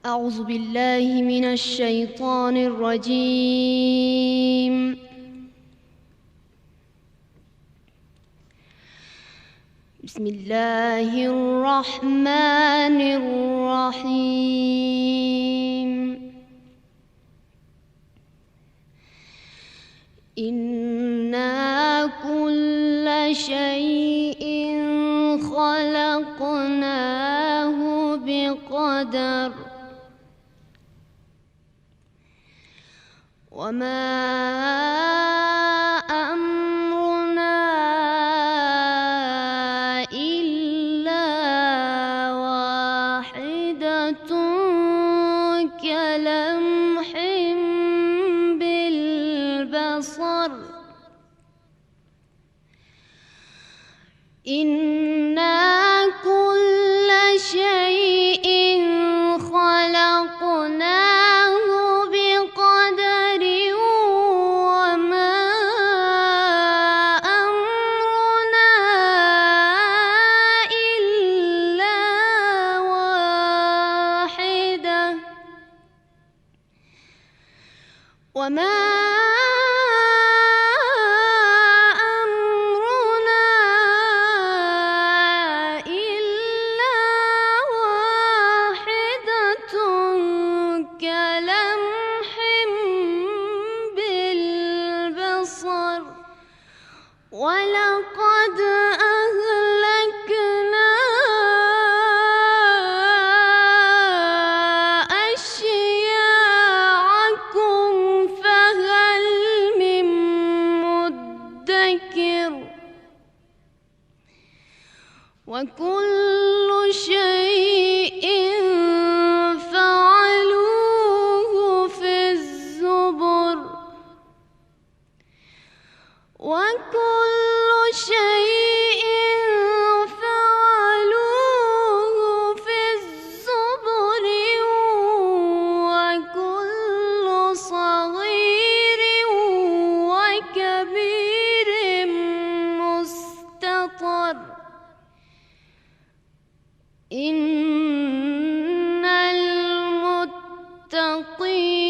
أعوذ بالله من الشيطان الرجيم. بسم الله الرحمن الرحيم. إنا كل شيء خلقناه بقدر وما أمرنا إلا واحدة كلمح بالبصر. إنا كل شيء خلقناه بقدر وما أمرنا إلا واحدة كلمح بالبصر. ولقد أهلكنا أشياعكم فهل من مدكر. وكل شيء فعلوه في الزبر. وكل شيء فعلوه في الزبر. وكل صغير وكبير مستطر. إن المتقين